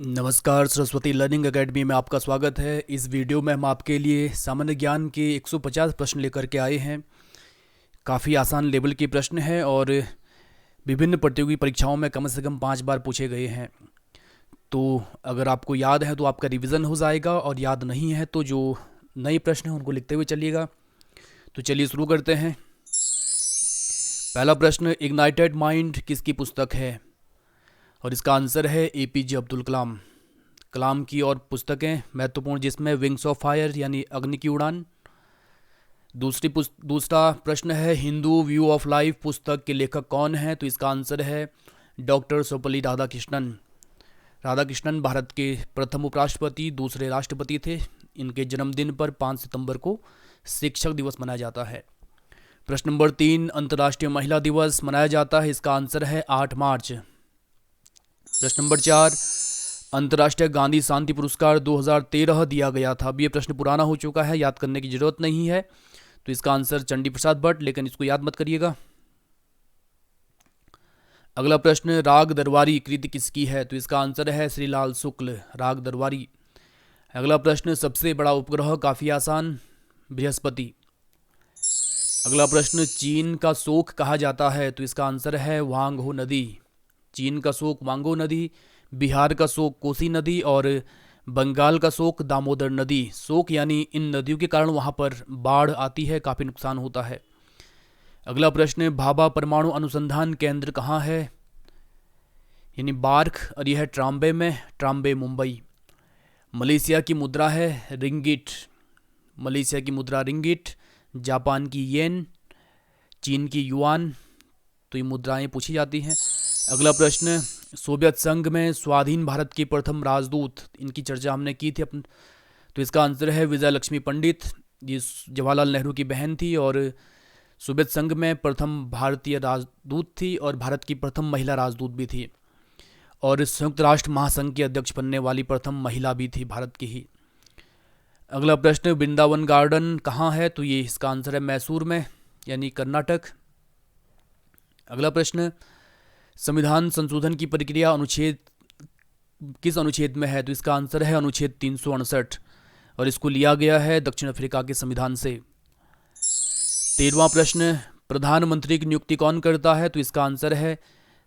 नमस्कार, Saraswati learning academy में आपका स्वागत है। इस वीडियो में हम आपके लिए सामान्य ज्ञान के 150 प्रश्न लेकर के आए हैं। काफ़ी आसान लेवल के प्रश्न हैं और विभिन्न प्रतियोगी परीक्षाओं में कम से कम 5 बार पूछे गए हैं। तो अगर आपको याद है तो आपका रिवीजन हो जाएगा, और याद नहीं है तो जो नए प्रश्न हैं उनको लिखते हुए चलिएगा। तो चलिए शुरू करते हैं। पहला प्रश्न, इग्नाइटेड माइंड किसकी पुस्तक है? और इसका आंसर है APJ अब्दुल कलाम। कलाम की और पुस्तकें महत्वपूर्ण, जिसमें विंग्स ऑफ फायर यानी अग्नि की उड़ान। दूसरा प्रश्न है, हिंदू व्यू ऑफ लाइफ पुस्तक के लेखक कौन है? तो इसका आंसर है डॉक्टर सर्वपल्ली राधाकृष्णन। राधाकृष्णन भारत के प्रथम उपराष्ट्रपति, दूसरे राष्ट्रपति थे। इनके जन्मदिन पर 5 सितंबर को शिक्षक दिवस मनाया जाता है। प्रश्न नंबर 3, अंतर्राष्ट्रीय महिला दिवस मनाया जाता है। इसका आंसर है 8 मार्च। प्रश्न नंबर 4, अंतर्राष्ट्रीय गांधी शांति पुरस्कार 2013 दिया गया था। अब ये प्रश्न पुराना हो चुका है, याद करने की जरूरत नहीं है। तो इसका आंसर चंडी प्रसाद भट्ट, लेकिन इसको याद मत करिएगा। अगला प्रश्न, राग दरबारी कृति किसकी है? तो इसका आंसर है श्रीलाल शुक्ल, राग दरबारी। अगला प्रश्न, सबसे बड़ा उपग्रह, काफी आसान, बृहस्पति। अगला प्रश्न, चीन का शोक कहा जाता है? तो इसका आंसर है वांगहो नदी। चीन का शोक वांगो नदी, बिहार का शोक कोसी नदी और बंगाल का शोक दामोदर नदी। शोक यानी इन नदियों के कारण वहाँ पर बाढ़ आती है, काफ़ी नुकसान होता है। अगला प्रश्न, भाभा परमाणु अनुसंधान केंद्र कहाँ है? यानी बार्क, और यह है ट्राम्बे में, ट्राम्बे मुंबई। मलेशिया की मुद्रा है रिंगिट, मलेशिया की मुद्रा रिंगिट। जापान की येन, चीन की युआन। तो ये मुद्राएं पूछी जाती हैं। अगला प्रश्न, सोवियत संघ में स्वाधीन भारत की प्रथम राजदूत, इनकी चर्चा हमने की थी अपन। तो इसका आंसर है विजय लक्ष्मी पंडित। ये जवाहरलाल नेहरू की बहन थी और सोवियत संघ में प्रथम भारतीय राजदूत थी और भारत की प्रथम महिला राजदूत भी थी, और संयुक्त राष्ट्र महासंघ की अध्यक्ष बनने वाली प्रथम महिला भी थी, भारत की ही। अगला प्रश्न, वृंदावन गार्डन कहाँ है? तो ये इसका आंसर है मैसूर में, यानी कर्नाटक। अगला प्रश्न, संविधान संशोधन की प्रक्रिया अनुच्छेद किस अनुच्छेद में है? तो इसका आंसर है अनुच्छेद 368, और इसको लिया गया है दक्षिण अफ्रीका के संविधान से। 13वां प्रश्न, प्रधानमंत्री की नियुक्ति कौन करता है? तो इसका आंसर है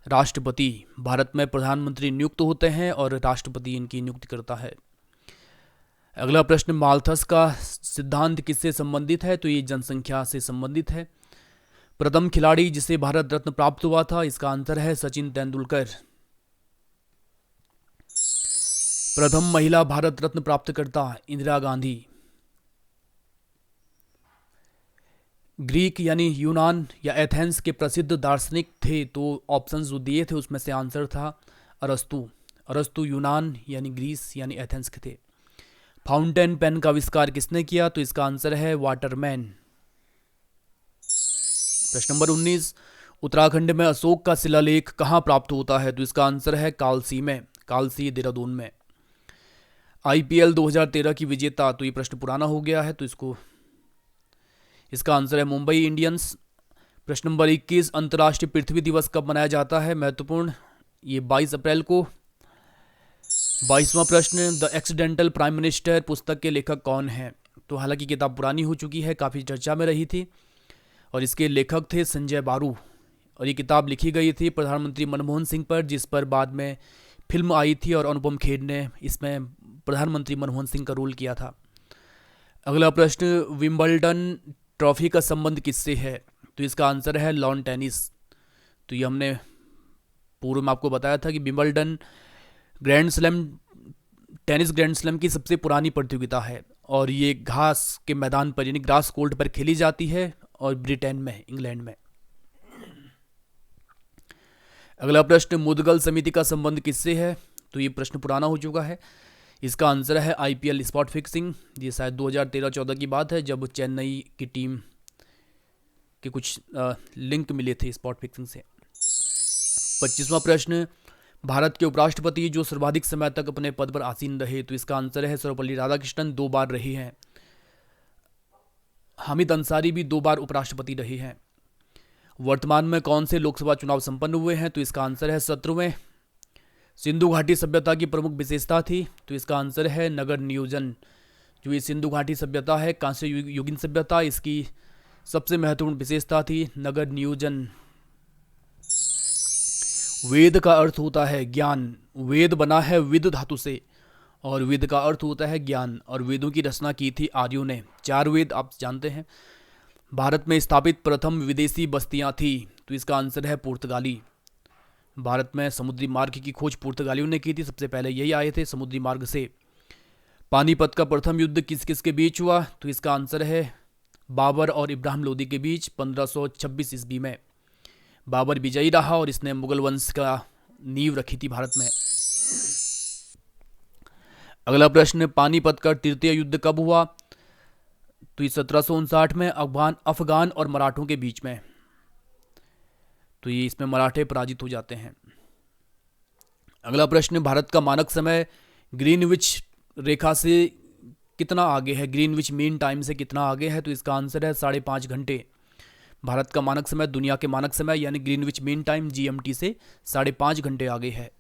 राष्ट्रपति। भारत में प्रधानमंत्री नियुक्त होते हैं और राष्ट्रपति इनकी नियुक्ति करता है। अगला प्रश्न, माल्थस का सिद्धांत किससे संबंधित है? तो ये जनसंख्या से संबंधित है। प्रथम खिलाड़ी जिसे भारत रत्न प्राप्त हुआ था, इसका आंसर है सचिन तेंदुलकर। प्रथम महिला भारत रत्न प्राप्तकर्ता इंदिरा गांधी। ग्रीक यानी यूनान या एथेंस के प्रसिद्ध दार्शनिक थे, तो ऑप्शंस जो दिए थे उसमें से आंसर था अरस्तु। अरस्तु यूनान यानी ग्रीस यानी एथेंस के थे। फाउंटेन पेन का आविष्कार किसने किया? तो इसका आंसर है वाटरमैन। प्रश्न नंबर 19, उत्तराखंड में अशोक का शिलालेख कहाँ प्राप्त होता है? तो इसका आंसर है कालसी में, कालसी देहरादून में। IPL 2013 की विजेता, तो ये प्रश्न पुराना हो गया है, तो इसका आंसर है मुंबई इंडियंस। प्रश्न नंबर 21, अंतर्राष्ट्रीय पृथ्वी दिवस कब मनाया जाता है? महत्वपूर्ण, ये 22 अप्रैल को। 22वां प्रश्न, द एक्सीडेंटल प्राइम मिनिस्टर पुस्तक के लेखक कौन है? तो हालांकि किताब पुरानी हो चुकी है, काफ़ी चर्चा में रही थी, और इसके लेखक थे संजय बारू। और ये किताब लिखी गई थी प्रधानमंत्री मनमोहन सिंह पर, जिस पर बाद में फिल्म आई थी और अनुपम खेर ने इसमें प्रधानमंत्री मनमोहन सिंह का रोल किया था। अगला प्रश्न, विंबलडन ट्रॉफी का संबंध किससे है? तो इसका आंसर है लॉन टेनिस। तो ये हमने पूर्व में आपको बताया था कि Wimbledon grand slam, tennis grand slam की सबसे पुरानी प्रतियोगिता है, और ये घास के मैदान पर यानी ग्रास कोर्ट पर खेली जाती है, और ब्रिटेन में, इंग्लैंड में। अगला प्रश्न, मुदगल समिति का संबंध किससे है? तो ये प्रश्न पुराना हो चुका है। इसका आंसर है IPL स्पॉट फिक्सिंग। ये शायद 2013-14 की बात है, जब चेन्नई की टीम के कुछ लिंक मिले थे स्पॉट फिक्सिंग से। 25वां प्रश्न, भारत के उपराष्ट्रपति जो सर्वाधिक समय तक अपने पद पर आसीन रहे, तो इसका आंसर है सर्वपल्ली राधाकृष्णन, 2 बार रहे हैं। हामिद अंसारी भी 2 बार उपराष्ट्रपति रहे हैं। वर्तमान में कौन से लोकसभा चुनाव संपन्न हुए हैं? तो इसका आंसर है 17वें। सिंधु घाटी सभ्यता की प्रमुख विशेषता थी, तो इसका आंसर है नगर नियोजन। जो ये सिंधु घाटी सभ्यता है, कांस्य युगीन सभ्यता, इसकी सबसे महत्वपूर्ण विशेषता थी नगर नियोजन। वेद का अर्थ होता है ज्ञान। वेद बना है विद धातु से, और वेद का अर्थ होता है ज्ञान, और वेदों की रचना की थी आर्यों ने। 4 वेद आप जानते हैं। भारत में स्थापित प्रथम विदेशी बस्तियां थी, तो इसका आंसर है पुर्तगाली। भारत में समुद्री मार्ग की खोज पुर्तगालियों ने की थी, सबसे पहले यही आए थे समुद्री मार्ग से। पानीपत का प्रथम युद्ध किस किस के बीच हुआ, तो इसका आंसर है बाबर और इब्राहिम लोदी के बीच 1526 ईस्वी में। बाबर विजयी रहा और इसने मुगल वंश का नींव रखी थी भारत में। अगला प्रश्न, पानीपत का तृतीय युद्ध कब हुआ, तो ये 1759 में अफगान और मराठों के बीच में। तो ये इसमें मराठे पराजित हो जाते हैं। अगला प्रश्न, भारत का मानक समय ग्रीनविच रेखा से कितना आगे है, ग्रीनविच मीन टाइम से कितना आगे है, तो इसका आंसर है 5.5 घंटे। भारत का मानक समय दुनिया के मानक समय यानी ग्रीनविच मीन टाइम GMT से 5.5 घंटे आगे है।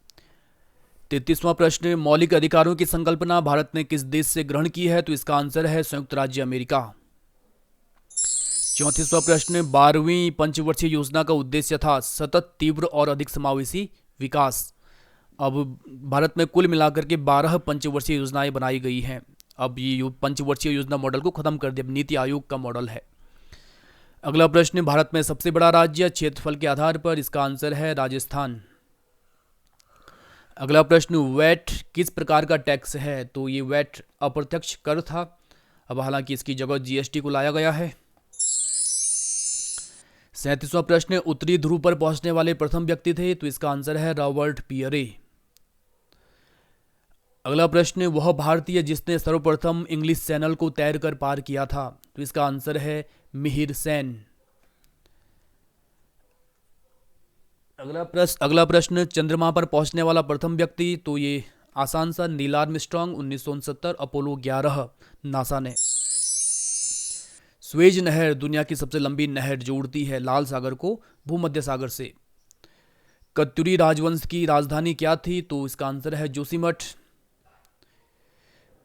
33वां प्रश्न, मौलिक अधिकारों की संकल्पना भारत ने किस देश से ग्रहण की है, तो इसका आंसर है संयुक्त राज्य अमेरिका। 34वां प्रश्न, 12वीं पंचवर्षीय योजना का उद्देश्य था सतत, तीव्र और अधिक समावेशी विकास। अब भारत में कुल मिलाकर के 12 पंचवर्षीय योजनाएं बनाई गई हैं। अब ये पंचवर्षीय योजना मॉडल को खत्म कर दिया, नीति आयोग का मॉडल है। अगला प्रश्न, भारत में सबसे बड़ा राज्य क्षेत्रफल के आधार पर, इसका आंसर है राजस्थान। अगला प्रश्न, वैट किस प्रकार का टैक्स है, तो ये वैट अप्रत्यक्ष कर था। अब हालांकि इसकी जगह GST को लाया गया है। 37वां प्रश्न, उत्तरी ध्रुव पर पहुंचने वाले प्रथम व्यक्ति थे, तो इसका आंसर है रॉबर्ट पियरे। अगला प्रश्न, वह भारतीय जिसने सर्वप्रथम इंग्लिश चैनल को तैर कर पार किया था, तो इसका आंसर है मिहिर सेन। अगला प्रश्न, चंद्रमा पर पहुंचने वाला प्रथम व्यक्ति, तो ये आसान सा, नील आर्मस्ट्रांग 1969, अपोलो 11 नासा ने। स्वेज नहर दुनिया की सबसे लंबी नहर जोड़ती है लाल सागर को भूमध्य सागर से। कत्यूरी राजवंश की राजधानी क्या थी, तो इसका आंसर है जोशीमठ।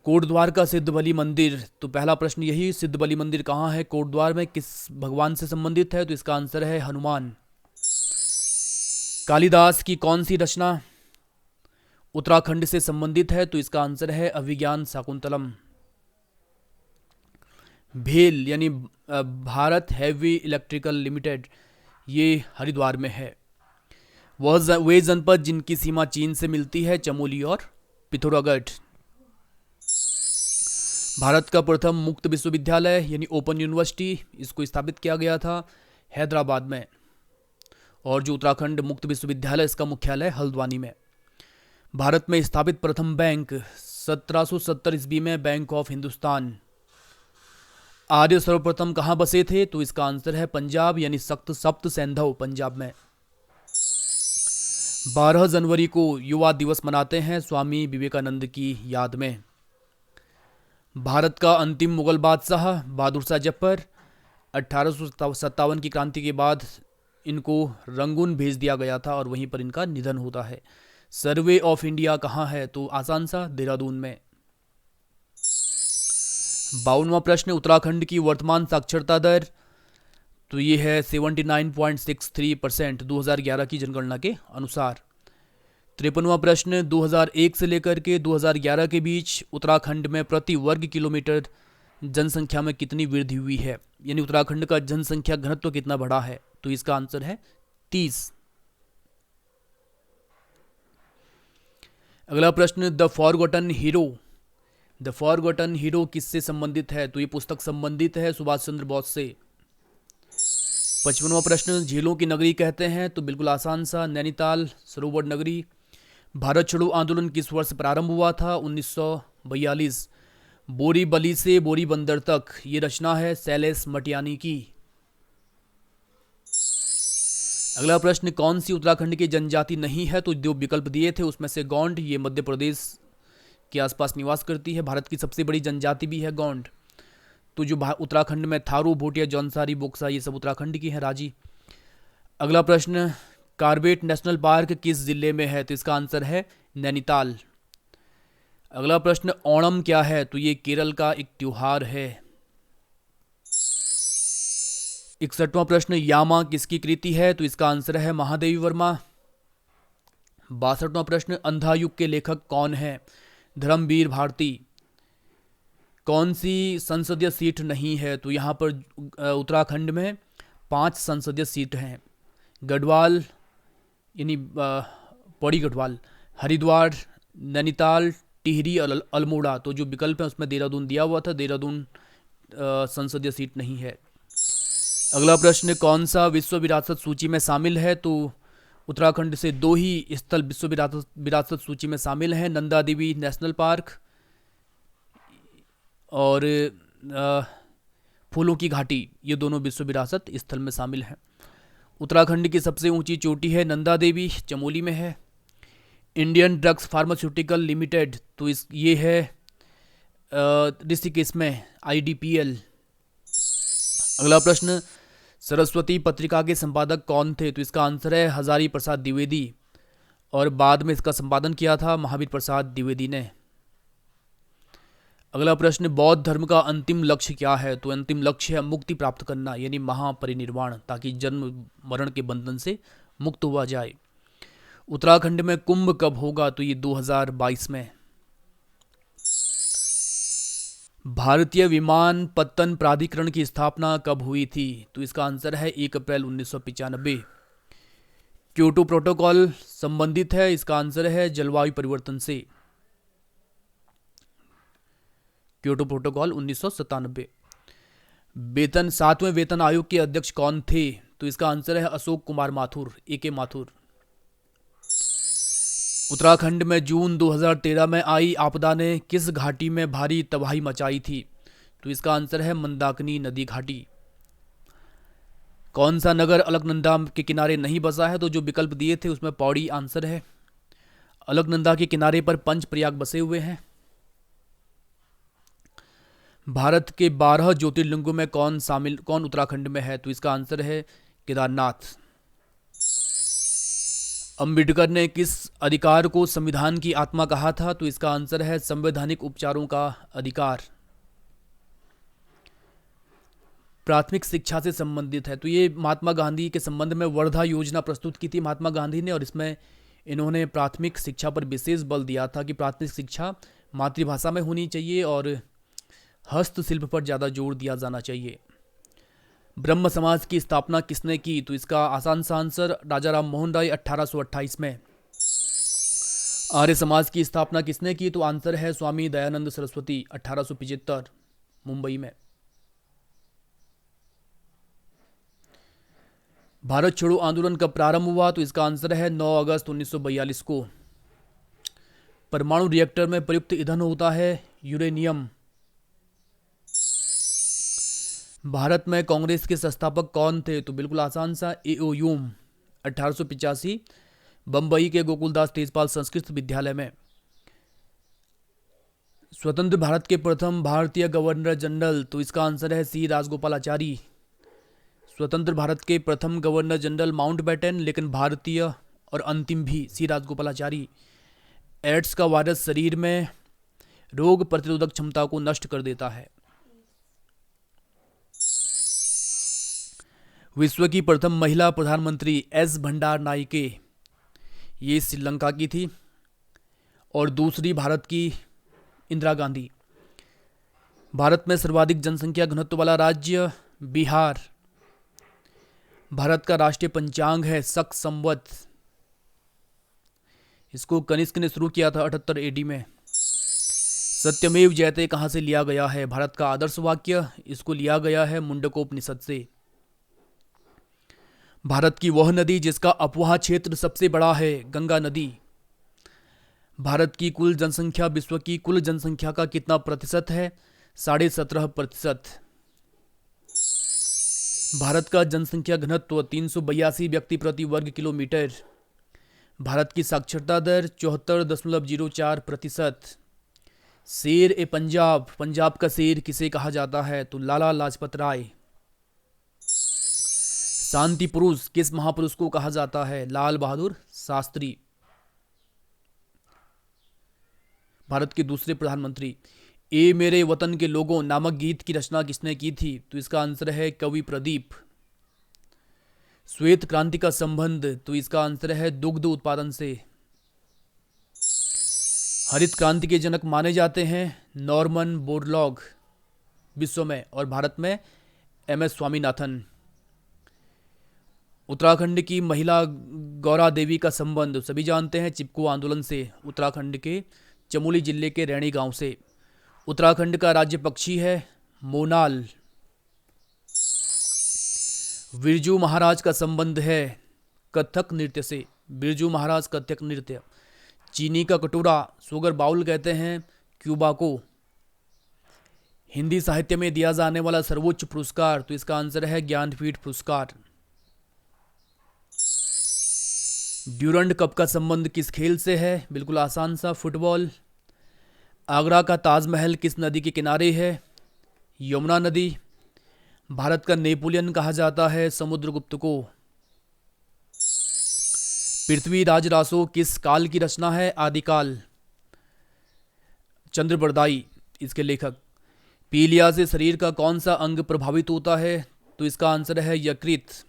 कोटद्वार का सिद्धबली मंदिर, तो पहला प्रश्न यही, सिद्धबली मंदिर कहाँ है, कोटद्वार में, किस भगवान से संबंधित है, तो इसका आंसर है हनुमान। कालिदास की कौन सी रचना उत्तराखंड से संबंधित है, तो इसका आंसर है अभिज्ञान शाकुंतलम। भेल यानी भारत हैवी इलेक्ट्रिकल लिमिटेड, ये हरिद्वार में है। वे जनपद जिनकी सीमा चीन से मिलती है, चमोली और पिथौरागढ़। भारत का प्रथम मुक्त विश्वविद्यालय यानी ओपन यूनिवर्सिटी, इसको स्थापित किया गया था हैदराबाद में। और जो उत्तराखंड मुक्त विश्वविद्यालय, इसका मुख्यालय हल्द्वानी में। भारत में स्थापित प्रथम बैंक 1770 ईस्वी में बैंक ऑफ हिंदुस्तान। आर्य सर्वप्रथम कहाँ बसे थे, तो इसका आंसर है पंजाब यानी सप्त सैंधव, पंजाब में। 12 जनवरी को युवा दिवस मनाते हैं स्वामी विवेकानंद की याद में। भारत का अंतिम मुगल बादशाह बहादुर शाह जफर, 1857 की क्रांति के बाद इनको रंगून भेज दिया गया था और वहीं पर इनका निधन होता है। सर्वे ऑफ इंडिया कहाँ है, तो आसान सा, देहरादून में। 52वां प्रश्न, उत्तराखंड की वर्तमान साक्षरता दर, तो ये है 79.63% 2011 की जनगणना के अनुसार। 53वां प्रश्न, 2001 से लेकर के 2011 के बीच उत्तराखंड में प्रति वर्ग किलोमीटर जनसंख्या में कितनी वृद्धि हुई है, यानी उत्तराखंड का जनसंख्या घनत्व कितना बढ़ा है, तो इसका आंसर है 30। अगला प्रश्न, द फॉरगॉटन हीरो किससे संबंधित है, तो ये पुस्तक संबंधित है सुभाष चंद्र बोस से। 55वां प्रश्न, झीलों की नगरी कहते हैं, तो बिल्कुल आसान सा, नैनीताल सरोवर नगरी। भारत छोड़ो आंदोलन किस वर्ष प्रारंभ हुआ था, 1942। बोरीबली से बोरीबंदर तक, ये रचना है शैलेश मटियानी की। अगला प्रश्न, कौन सी उत्तराखंड की जनजाति नहीं है, तो जो विकल्प दिए थे उसमें से गोंड, ये मध्य प्रदेश के आसपास निवास करती है, भारत की सबसे बड़ी जनजाति भी है गोंड। तो जो उत्तराखंड में थारू, भोटिया, जौनसारी, बोक्सा, ये सब उत्तराखंड की है, राजी। अगला प्रश्न, कार्बेट नेशनल पार्क किस जिले में है, तो इसका आंसर है नैनीताल। अगला प्रश्न, ओणम क्या है? तो ये केरल का एक त्योहार है। 61वां प्रश्न, यामा किसकी कृति है? तो इसका आंसर है महादेवी वर्मा। 62वां प्रश्न, अंधा युग के लेखक कौन है? धर्मवीर भारती। कौन सी संसदीय सीट नहीं है? तो यहाँ पर उत्तराखंड में 5 संसदीय सीट हैं। गढ़वाल यानी पौड़ी गढ़वाल, हरिद्वार, नैनीताल, टिहरी और अल्मोड़ा। तो जो विकल्प है उसमें देहरादून दिया हुआ था, देहरादून संसदीय सीट नहीं है। अगला प्रश्न, कौन सा विश्व विरासत सूची में शामिल है? तो उत्तराखंड से 2 ही स्थल विश्व विरासत सूची में शामिल हैं, नंदा देवी नेशनल पार्क और फूलों की घाटी। ये दोनों विश्व विरासत स्थल में शामिल हैं। उत्तराखंड की सबसे ऊंची चोटी है नंदा देवी, चमोली में है। इंडियन ड्रग्स फार्मास्यूटिकल लिमिटेड, तो ये है ऋषिकेश में, IDPL। अगला प्रश्न, सरस्वती पत्रिका के संपादक कौन थे? तो इसका आंसर है हजारी प्रसाद द्विवेदी, और बाद में इसका संपादन किया था महावीर प्रसाद द्विवेदी ने। अगला प्रश्न, बौद्ध धर्म का अंतिम लक्ष्य क्या है? तो अंतिम लक्ष्य है मुक्ति प्राप्त करना, यानी महापरिनिर्वाण, ताकि जन्म मरण के बंधन से मुक्त हुआ जाए। उत्तराखंड में कुंभ कब होगा? तो ये 2022 में। भारतीय विमानपत्तन प्राधिकरण की स्थापना कब हुई थी? तो इसका आंसर है 1 अप्रैल 1995। क्योटो प्रोटोकॉल संबंधित है, इसका आंसर है जलवायु परिवर्तन से। Kyoto protocol 1997। वेतन 7वें वेतन आयोग के अध्यक्ष कौन थे? तो इसका आंसर है अशोक कुमार माथुर, AK माथुर। उत्तराखंड में जून 2013 में आई आपदा ने किस घाटी में भारी तबाही मचाई थी? तो इसका आंसर है मंदाकिनी नदी घाटी। कौन सा नगर अलकनंदा के किनारे नहीं बसा है? तो जो विकल्प दिए थे उसमें पौड़ी आंसर है। अलकनंदा के किनारे पर पंचप्रयाग बसे हुए हैं। भारत के 12 ज्योतिर्लिंगों में कौन उत्तराखंड में है? तो इसका आंसर है केदारनाथ। अंबेडकर ने किस अधिकार को संविधान की आत्मा कहा था? तो इसका आंसर है संवैधानिक उपचारों का अधिकार। प्राथमिक शिक्षा से संबंधित है, तो ये महात्मा गांधी के संबंध में वर्धा योजना प्रस्तुत की थी महात्मा गांधी ने, और इसमें इन्होंने प्राथमिक शिक्षा पर विशेष बल दिया था कि प्राथमिक शिक्षा मातृभाषा में होनी चाहिए और हस्तशिल्प पर ज़्यादा जोर दिया जाना चाहिए। ब्रह्म समाज की स्थापना किसने की? तो इसका आसान सा आंसर राजा राम मोहन राय 1828 में। आर्य समाज की स्थापना किसने की? तो आंसर है स्वामी दयानंद सरस्वती 1875 मुंबई में। भारत छोड़ो आंदोलन कब प्रारंभ हुआ? तो इसका आंसर है 9 अगस्त 1942 को। परमाणु रिएक्टर में प्रयुक्त ईंधन होता है यूरेनियम। भारत में कांग्रेस के संस्थापक कौन थे? तो बिल्कुल आसान सा, A.O. ह्यूम 1885 बंबई के गोकुलदास तेजपाल संस्कृत विद्यालय में। स्वतंत्र भारत के प्रथम भारतीय गवर्नर जनरल, तो इसका आंसर है C. राजगोपालाचारी। स्वतंत्र भारत के प्रथम गवर्नर जनरल माउंटबेटन, लेकिन भारतीय और अंतिम भी C. राजगोपालाचारी। एड्स का वायरस शरीर में रोग प्रतिरोधक क्षमता को नष्ट कर देता है। विश्व की प्रथम महिला प्रधानमंत्री S. भंडार नायके, ये श्रीलंका की थी, और दूसरी भारत की इंदिरा गांधी। भारत में सर्वाधिक जनसंख्या घनत्व वाला राज्य बिहार। भारत का राष्ट्रीय पंचांग है शक संवत। इसको कनिष्क ने शुरू किया था 78 AD में। सत्यमेव जयते कहाँ से लिया गया है? भारत का आदर्श वाक्य, इसको लिया गया है मुंडकोपनिषद से। भारत की वह नदी जिसका अपवाह क्षेत्र सबसे बड़ा है, गंगा नदी। भारत की कुल जनसंख्या विश्व की कुल जनसंख्या का कितना प्रतिशत है? 17.5%। भारत का जनसंख्या घनत्व 382 व्यक्ति प्रति वर्ग किलोमीटर। भारत की साक्षरता दर 74.04%। शेर ए पंजाब, पंजाब का शेर किसे कहा जाता है? तो लाला लाजपत राय। शांति पुरुष किस महापुरुष को कहा जाता है? लाल बहादुर शास्त्री। भारत के दूसरे प्रधानमंत्री। ए मेरे वतन के लोगों नामक गीत की रचना किसने की थी? तो इसका आंसर है कवि प्रदीप। श्वेत क्रांति का संबंध? तो इसका आंसर है दुग्ध उत्पादन से। हरित क्रांति के जनक माने जाते हैं नॉर्मन बोरलॉग विश्व में, और भारत में एम.एस. स्वामीनाथन। उत्तराखंड की महिला गौरा देवी का संबंध सभी जानते हैं चिपको आंदोलन से, उत्तराखंड के चमोली जिले के रैणी गांव से। उत्तराखंड का राज्य पक्षी है मोनाल। बिरजू महाराज का संबंध है कथक नृत्य से, बिरजू महाराज कथक नृत्य। चीनी का कटोरा सुगर बाउल कहते हैं क्यूबा को। हिंदी साहित्य में दिया जाने वाला सर्वोच्च पुरस्कार? तो इसका आंसर है ज्ञानपीठ पुरस्कार। ड्यूरंड कप का संबंध किस खेल से है? बिल्कुल आसान सा, फुटबॉल। आगरा का ताजमहल किस नदी के किनारे है? यमुना नदी। भारत का नेपोलियन कहा जाता है समुद्रगुप्त को। पृथ्वीराज रासो किस काल की रचना है? आदिकाल। चंद्रबरदाई इसके लेखक। पीलिया से शरीर का कौन सा अंग प्रभावित होता है? तो इसका आंसर है यकृत।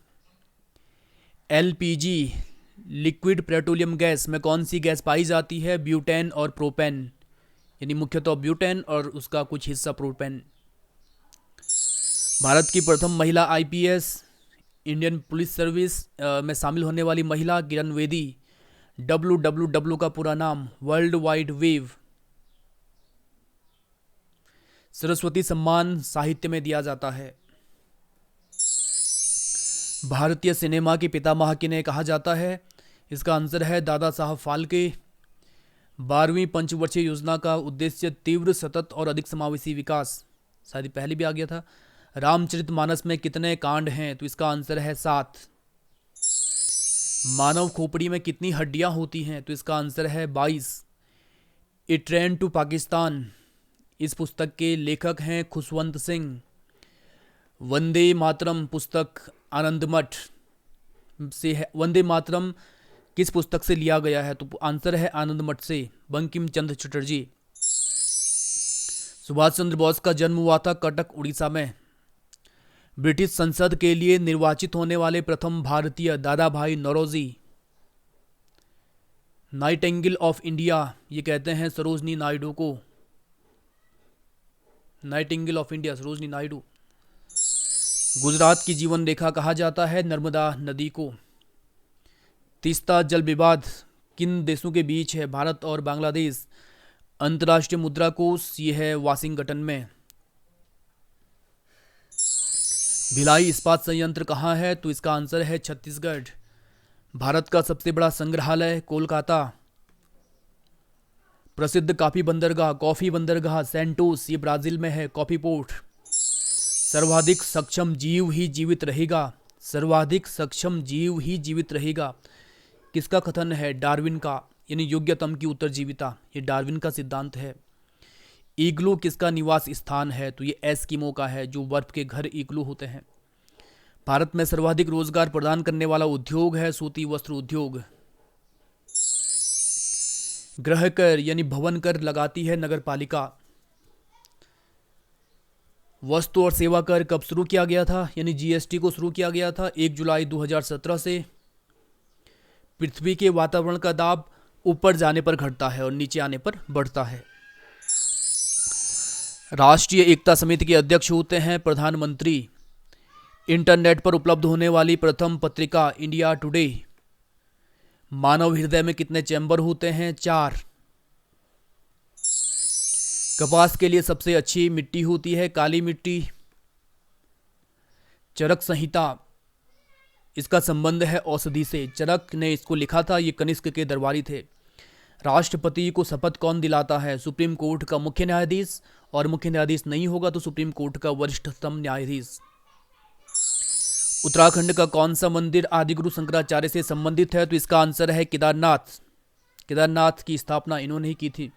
एलपीजी लिक्विड पेट्रोलियम गैस में कौन सी गैस पाई जाती है? ब्यूटेन और प्रोपेन, यानी मुख्यतः ब्यूटेन और उसका कुछ हिस्सा प्रोपेन। भारत की प्रथम महिला आईपीएस, इंडियन पुलिस सर्विस में शामिल होने वाली महिला किरण बेदी। WWW का पूरा नाम? World wide wave. सरस्वती सम्मान साहित्य में दिया जाता है। भारतीय सिनेमा के पितामह किन्हें कहा जाता है? इसका आंसर है दादा साहब फाल्के। 12वीं पंचवर्षीय योजना का उद्देश्य तीव्र, सतत और अधिक समावेशी विकास, शायद पहले भी आ गया था। रामचरितमानस में कितने कांड हैं? तो इसका आंसर है 7। मानव खोपड़ी में कितनी हड्डियां होती हैं? तो इसका आंसर है 22। ए ट्रेन टू पाकिस्तान, इस पुस्तक के लेखक हैं खुशवंत सिंह। वंदे मातरम पुस्तक आनंदमठ से है। वंदे मातरम किस पुस्तक से लिया गया है? तो आंसर है आनंदमठ से, बंकिम चंद्र चटर्जी। सुभाष चंद्र बोस का जन्म हुआ था कटक उड़ीसा में। ब्रिटिश संसद के लिए निर्वाचित होने वाले प्रथम भारतीय? दादा भाई नौरोजी। नाइटिंगेल ऑफ इंडिया ये कहते हैं सरोजनी नायडू को। Nightingale of India Sarojini Naidu. Gujarat की जीवन रेखा कहा जाता है नर्मदा नदी को। तीस्ता जल विवाद किन देशों के बीच है? भारत और बांग्लादेश। अंतर्राष्ट्रीय मुद्रा कोष ये है वाशिंगटन में। भिलाई इस्पात संयंत्र कहाँ है? तो इसका आंसर है छत्तीसगढ़। भारत का सबसे बड़ा संग्रहालय कोलकाता। प्रसिद्ध कॉफी बंदरगाह सेंटोस ये ब्राजील में है, कॉफी पोर्ट। सर्वाधिक सक्षम जीव ही जीवित रहेगा। सर्वाधिक सक्षम जीव ही जीवित रहेगा किसका कथन है? डार्विन का, यानी योग्यतम की उत्तरजीविता, ये डार्विन का सिद्धांत है। इग्लू किसका निवास स्थान है? तो ये एस्किमो का है, जो बर्फ के घर इग्लू होते हैं। भारत में सर्वाधिक रोजगार प्रदान करने वाला उद्योग है सूती वस्त्र उद्योग। गृह कर यानी भवन कर लगाती है नगर पालिका। वस्तु और सेवा कर कब शुरू किया गया था? यानी जीएसटी को शुरू किया गया था 1 जुलाई 2017 से। पृथ्वी के वातावरण का दाब ऊपर जाने पर घटता है और नीचे आने पर बढ़ता है। राष्ट्रीय एकता समिति के अध्यक्ष होते हैं प्रधानमंत्री। इंटरनेट पर उपलब्ध होने वाली प्रथम पत्रिका इंडिया टुडे। मानव हृदय में कितने चैम्बर होते हैं? 4। कपास के लिए सबसे अच्छी मिट्टी होती है काली मिट्टी। चरक संहिता इसका संबंध है औषधि से। चरक ने इसको लिखा था, ये कनिष्क के दरबारी थे। राष्ट्रपति को शपथ कौन दिलाता है? सुप्रीम कोर्ट का मुख्य न्यायाधीश, और मुख्य न्यायाधीश नहीं होगा तो सुप्रीम कोर्ट का वरिष्ठतम न्यायाधीश। उत्तराखंड का कौन सा मंदिर आदिगुरु शंकराचार्य से संबंधित है? तो इसका आंसर है केदारनाथ। केदारनाथ की स्थापना इन्होंने ही की थी।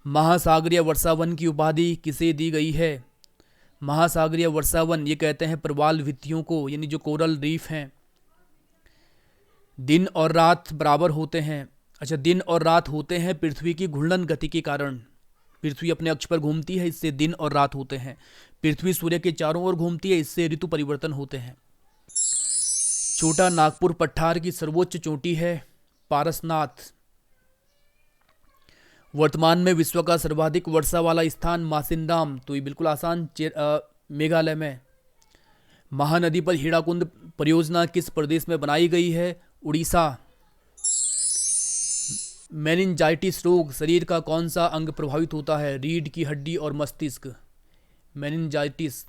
महासागरीय वर्षावन की उपाधि किसे दी गई है? महासागरीय वर्षावन ये कहते हैं प्रवाल भित्तियों को, यानी जो कोरल रीफ हैं। दिन और रात बराबर होते हैं अच्छा, दिन और रात होते हैं पृथ्वी की घूर्णन गति के कारण। पृथ्वी अपने अक्ष पर घूमती है, इससे दिन और रात होते हैं। पृथ्वी सूर्य के चारों ओर घूमती है, इससे ऋतु परिवर्तन होते हैं। छोटा नागपुर पठार की सर्वोच्च चोटी है पारसनाथ। वर्तमान में विश्व का सर्वाधिक वर्षा वाला स्थान मासिनराम, तो ये बिल्कुल आसान, मेघालय में। महानदी पर हीराकुंड परियोजना किस प्रदेश में बनाई गई है? उड़ीसा। मेनिंजाइटिस रोग शरीर का कौन सा अंग प्रभावित होता है? रीढ़ की हड्डी और मस्तिष्क। मेनिंजाइटिस।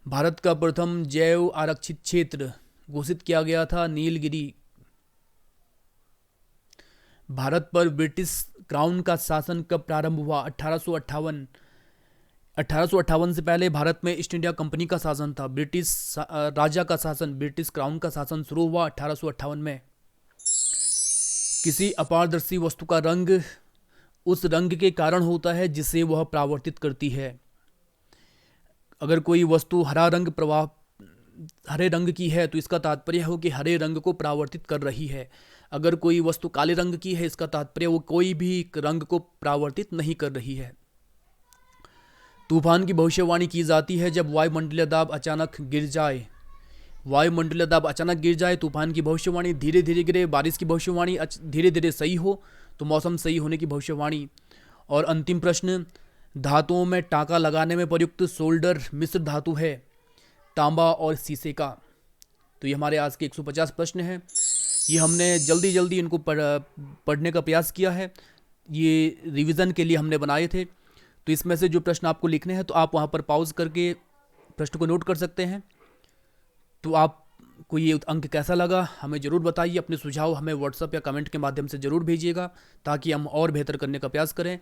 भारत का प्रथम जैव आरक्षित क्षेत्र घोषित किया गया था नीलगिरी। भारत पर ब्रिटिश क्राउन का शासन कब प्रारंभ हुआ? 1858। 1858 से पहले भारत में ईस्ट इंडिया कंपनी का शासन था। ब्रिटिश राजा का शासन, ब्रिटिश क्राउन का शासन शुरू हुआ 1858 में। किसी अपारदर्शी वस्तु का रंग उस रंग के कारण होता है जिसे वह परावर्तित करती है। अगर कोई वस्तु हरे रंग की है तो इसका तात्पर्य हो कि हरे रंग को परावर्तित कर रही है। अगर कोई वस्तु काले रंग की है, इसका तात्पर्य वो कोई भी रंग को परावर्तित नहीं कर रही है। तूफान की भविष्यवाणी की जाती है जब वायुमंडलीय दाब अचानक गिर जाए। वायुमंडलीय दाब अचानक गिर जाए, तूफान की भविष्यवाणी। धीरे धीरे गिरे, बारिश की भविष्यवाणी। धीरे धीरे सही हो तो मौसम सही होने की भविष्यवाणी। और अंतिम प्रश्न, धातुओं में टाँका लगाने में प्रयुक्त सोल्डर मिश्र धातु है तांबा और शीशे का। तो ये हमारे आज के 150 प्रश्न हैं। ये हमने जल्दी जल्दी इनको पढ़ने का प्रयास किया है। ये रिवीजन के लिए हमने बनाए थे। तो इसमें से जो प्रश्न आपको लिखने हैं तो आप वहाँ पर पॉज करके प्रश्न को नोट कर सकते हैं। तो आपको ये अंक कैसा लगा हमें ज़रूर बताइए। अपने सुझाव हमें व्हाट्सएप या कमेंट के माध्यम से ज़रूर भेजिएगा ताकि हम और बेहतर करने का प्रयास करें।